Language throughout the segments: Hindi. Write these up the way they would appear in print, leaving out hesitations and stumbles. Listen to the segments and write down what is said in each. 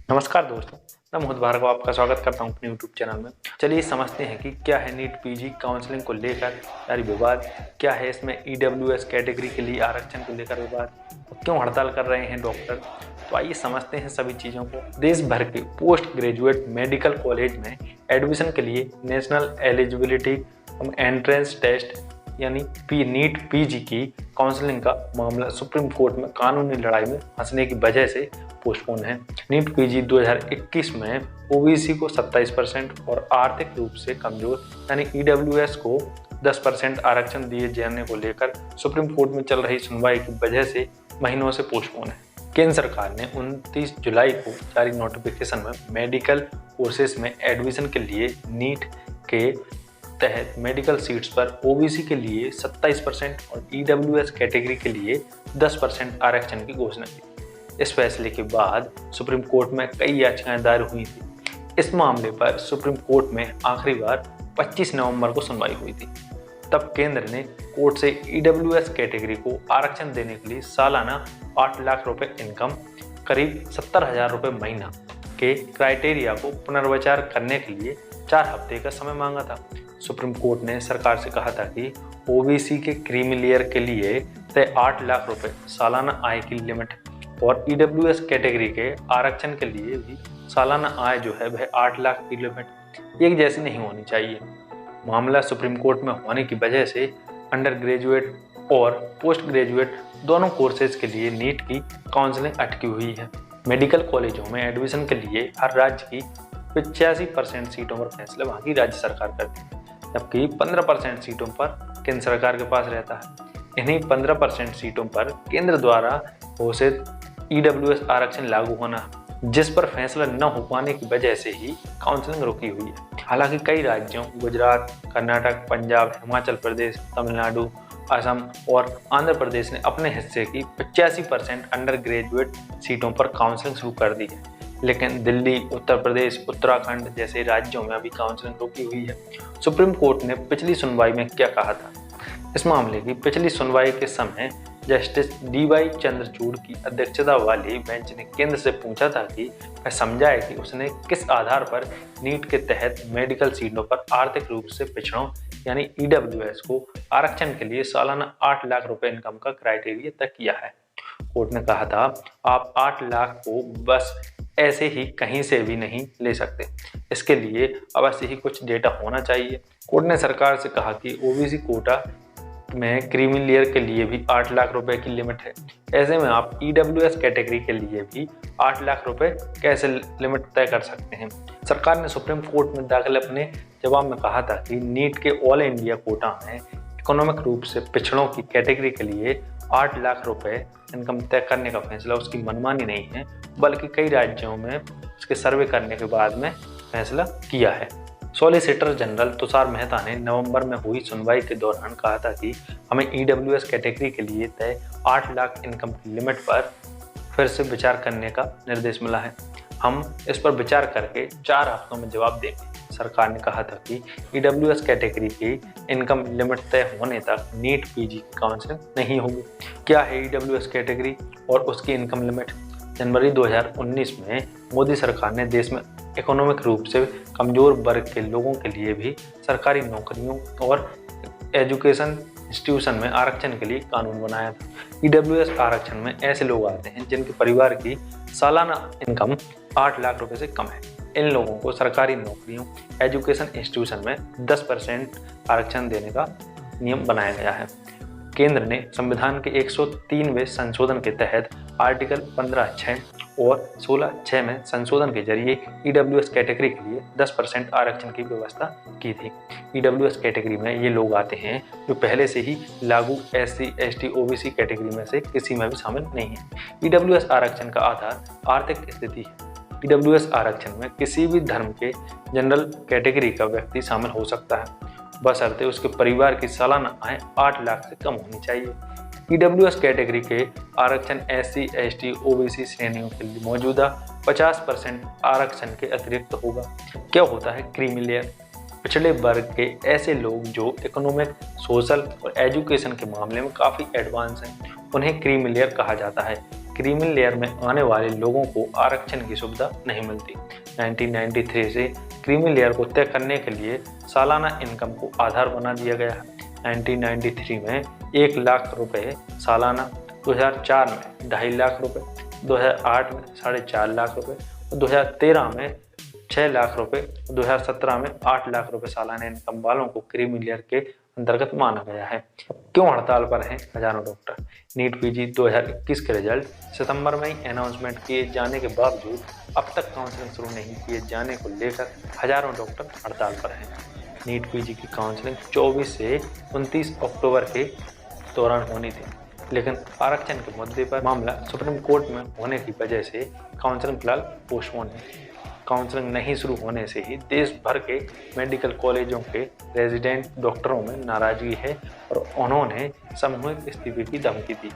नमस्कार दोस्तों, मैं मोहित भार्गव आपका स्वागत करता हूं अपने यूट्यूब चैनल में। चलिए समझते हैं कि क्या है नीट पीजी काउंसलिंग को लेकर जारी विवाद, क्या है इसमें ईडब्ल्यूएस कैटेगरी के लिए आरक्षण को लेकर विवाद और क्यों हड़ताल कर रहे हैं डॉक्टर। तो आइए समझते हैं सभी चीज़ों को। देश भर के पोस्ट ग्रेजुएट मेडिकल कॉलेज में एडमिशन के लिए नेशनल एलिजिबिलिटी एंट्रेंस टेस्ट यानी नीट पीजी की काउंसलिंग का मामला सुप्रीम कोर्ट में कानूनी लड़ाई में फंसने की वजह से पोस्टपोन है। नीट पीजी 2021 में ओबीसी को 27% और आर्थिक रूप से कमजोर यानी ईडब्ल्यूएस को 10% आरक्षण दिए जाने को लेकर सुप्रीम कोर्ट में चल रही सुनवाई की वजह से महीनों से पोस्टपोन है। केंद्र सरकार ने 29 जुलाई को जारी नोटिफिकेशन में मेडिकल कोर्सेज में एडमिशन के लिए नीट के तहत मेडिकल सीट्स पर ओबीसी के लिए 27% और ईडब्ल्यूएस कैटेगरी के लिए 10% आरक्षण की घोषणा की। इस फैसले के बाद सुप्रीम कोर्ट में कई याचिकाएं दायर हुई थी। इस मामले पर सुप्रीम कोर्ट में आखिरी बार 25 नवंबर को सुनवाई हुई थी। तब केंद्र ने कोर्ट से ईडब्ल्यूएस कैटेगरी को आरक्षण देने के लिए सालाना 8 लाख रुपए इनकम, करीब 70,000 रुपए महीना के क्राइटेरिया को पुनर्विचार करने के लिए 4 हफ्ते का समय मांगा था। सुप्रीम कोर्ट ने सरकार से कहा था कि ओबीसी के क्रीमी लेयर के लिए तय 8 लाख रुपए सालाना आय की लिमिट और ईडब्ल्यूएस कैटेगरी के आरक्षण के लिए भी सालाना आय जो है वह 8 लाख की लिमिट एक जैसी नहीं होनी चाहिए। मामला सुप्रीम कोर्ट में होने की वजह से अंडर ग्रेजुएट और पोस्ट ग्रेजुएट दोनों कोर्सेज के लिए नीट की काउंसलिंग अटकी हुई है। मेडिकल कॉलेजों में एडमिशन के लिए हर राज्य की 85% सीटों पर फैसला वहाँ की राज्य सरकार करती है, जबकि 15% सीटों पर केंद्र सरकार के पास रहता है। इन्हीं 15% सीटों पर केंद्र द्वारा घोषित ईडब्ल्यूएस आरक्षण लागू होना, जिस पर फैसला न हो पाने की वजह से ही काउंसलिंग रुकी हुई है। हालांकि कई राज्यों गुजरात, कर्नाटक, पंजाब, हिमाचल प्रदेश, तमिलनाडु, असम और आंध्र प्रदेश ने अपने हिस्से की 85% अंडर ग्रेजुएट सीटों पर काउंसलिंग शुरू कर दी है, लेकिन दिल्ली, उत्तर प्रदेश, उत्तराखंड जैसे राज्यों में अभी काउंसलिंग रुकी हुई है। सुप्रीम कोर्ट ने पिछली सुनवाई में क्या कहा था? इस मामले की पिछली सुनवाई के समय जस्टिस डीवाई चंद्रचूड़ की अध्यक्षता वाली बेंच ने केंद्र से पूछा था कि वह समझाए कि उसने किस आधार पर नीट के तहत मेडिकल सीटों पर आर्थिक रूप से पिछड़ों यानी ईडब्ल्यूएस को आरक्षण के लिए सालाना 8 लाख रुपए इनकम का क्राइटेरिया तय किया है। कोर्ट ने कहा था, आप 8 लाख को बस ऐसे ही कहीं से भी नहीं ले सकते, इसके लिए अवश्य ही कुछ डेटा होना चाहिए। कोर्ट ने सरकार से कहा कि ओबीसी कोटा में क्रीमी लेयर के लिए भी 8 लाख रुपए की लिमिट है, ऐसे में आप ईडब्ल्यूएस कैटेगरी के लिए भी 8 लाख रुपए कैसे लिमिट तय कर सकते हैं। सरकार ने सुप्रीम कोर्ट में दाखिल अपने जवाब में कहा था कि नीट के ऑल इंडिया कोटा में इकोनॉमिक रूप से पिछड़ों की कैटेगरी के लिए 8 लाख रुपए इनकम तय करने का फैसला उसकी मनमानी नहीं है, बल्कि कई राज्यों में उसके सर्वे करने के बाद में फैसला किया है। सॉलिसिटर जनरल तुषार मेहता ने नवंबर में हुई सुनवाई के दौरान कहा था कि हमें ईडब्ल्यूएस कैटेगरी के लिए तय 8 लाख इनकम की लिमिट पर फिर से विचार करने का निर्देश मिला है। हम इस पर विचार करके 4 हफ्तों में जवाब देंगे। सरकार ने कहा था कि ईडब्ल्यूएस कैटेगरी की इनकम लिमिट तय होने तक नीट पीजी की काउंसलिंग नहीं होगी। क्या है ईडब्ल्यूएस कैटेगरी और उसकी इनकम लिमिट? जनवरी 2019 में मोदी सरकार ने देश में इकोनॉमिक रूप से कमजोर वर्ग के लोगों के लिए भी सरकारी नौकरियों और एजुकेशन इंस्टीट्यूशन में आरक्षण के लिए कानून बनाया था। ईडब्ल्यूएस आरक्षण में ऐसे लोग आते हैं जिनके परिवार की सालाना इनकम 8 लाख रुपए से कम है। इन लोगों को सरकारी नौकरियों, एजुकेशन इंस्टीट्यूशन में 10% आरक्षण देने का नियम बनाया गया है। केंद्र ने संविधान के 103वें संशोधन के तहत आर्टिकल 15(6) और 16(6) में संशोधन के जरिए ईडब्ल्यूएस कैटेगरी के लिए 10% आरक्षण की व्यवस्था की थी। ईडब्ल्यूएस कैटेगरी में ये लोग आते हैं जो पहले से ही लागू एससी, एसटी, ओबीसी कैटेगरी में से किसी में भी शामिल नहीं है। ईडब्ल्यूएस आरक्षण का आधार आर्थिक स्थिति है। ईडब्ल्यूएस आरक्षण में किसी भी धर्म के जनरल कैटेगरी का व्यक्ति शामिल हो सकता है, बशर्ते उसके परिवार की सालाना आय 8 लाख से कम होनी चाहिए। ईडब्ल्यूएस कैटेगरी के आरक्षण एससी, एसटी, ओबीसी श्रेणियों के लिए मौजूदा 50% आरक्षण के अतिरिक्त होगा। क्या होता है क्रीमी लेयर? पिछड़े वर्ग के ऐसे लोग जो इकोनॉमिक, सोशल और एजुकेशन के मामले में काफ़ी एडवांस हैं, उन्हें क्रीमी लेयर कहा जाता है। क्रीमी लेयर में आने वाले लोगों को आरक्षण की सुविधा नहीं मिलती। 1993 से क्रीमी लेयर को तय करने के लिए सालाना इनकम को आधार बना दिया गया है। 1993 में 1 लाख रुपए सालाना, 2004 में 2.5 लाख रुपए, 2008 में 4.5 लाख रुपए, 2013 में 6 लाख रुपए, 2017 में 8 लाख रुपए सालाना इनकम वालों को क्रीमी लेयर के अंतर्गत माना गया है। क्यों हड़ताल पर हैं हजारों डॉक्टर? नीट पीजी 2021 के रिजल्ट सितंबर में ही अनाउंसमेंट किए जाने के बावजूद अब तक काउंसलिंग शुरू नहीं किए जाने को लेकर हजारों डॉक्टर हड़ताल पर हैं। नीट पीजी की काउंसलिंग 24 से 29 अक्टूबर के दौरान होनी थी, लेकिन आरक्षण के मुद्दे पर मामला सुप्रीम कोर्ट में होने की वजह से काउंसलिंग फिलहाल पोस्टपोन है। काउंसलिंग नहीं शुरू होने से ही देश भर के मेडिकल कॉलेजों के रेजिडेंट डॉक्टरों में नाराजगी है और उन्होंने सामूहिक इस्तीफे की धमकी दी।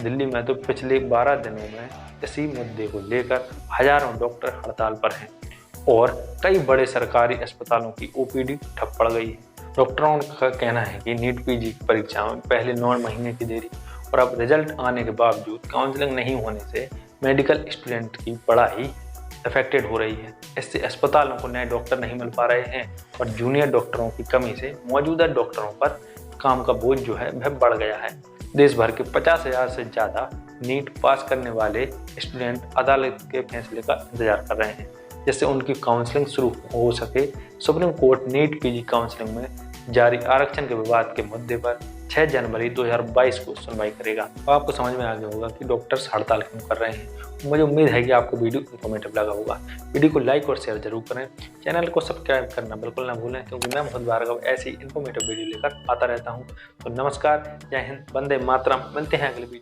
दिल्ली में तो पिछले 12 दिनों में इसी मुद्दे को लेकर हजारों डॉक्टर हड़ताल पर हैं और कई बड़े सरकारी अस्पतालों की ओपीडी ठप पड़ गई है। डॉक्टरों का कहना है कि नीट पीजी की परीक्षा में पहले 9 महीने की देरी और अब रिजल्ट आने के बावजूद काउंसलिंग नहीं होने से मेडिकल स्टूडेंट की पढ़ाई अफेक्टेड हो रही है। इससे अस्पतालों को नए डॉक्टर नहीं मिल पा रहे हैं और जूनियर डॉक्टरों की कमी से मौजूदा डॉक्टरों पर काम का बोझ जो है वह बढ़ गया है। देश भर के 50,000 से ज़्यादा नीट पास करने वाले स्टूडेंट अदालत के फैसले का इंतजार कर रहे हैं, जिससे उनकी काउंसलिंग शुरू हो सके। Supreme court NEET PG counselling में जारी आरक्षण के विवाद के मुद्दे पर 6 जनवरी 2022 को सुनवाई करेगा। तो आपको समझ में आ गया होगा कि डॉक्टर्स हड़ताल क्यों कर रहे हैं। मुझे उम्मीद है कि आपको वीडियो इन्फॉर्मेटिव लगा होगा। वीडियो को लाइक और शेयर जरूर करें। चैनल को सब्सक्राइब करना बिल्कुल ना भूलें, क्योंकि मैं मोहित भार्गव ऐसी इन्फॉर्मेटिव वीडियो लेकर आता रहता हूँ। तो नमस्कार, जय हिंद, वंदे मातरम। मिलते हैं अगले वीडियो।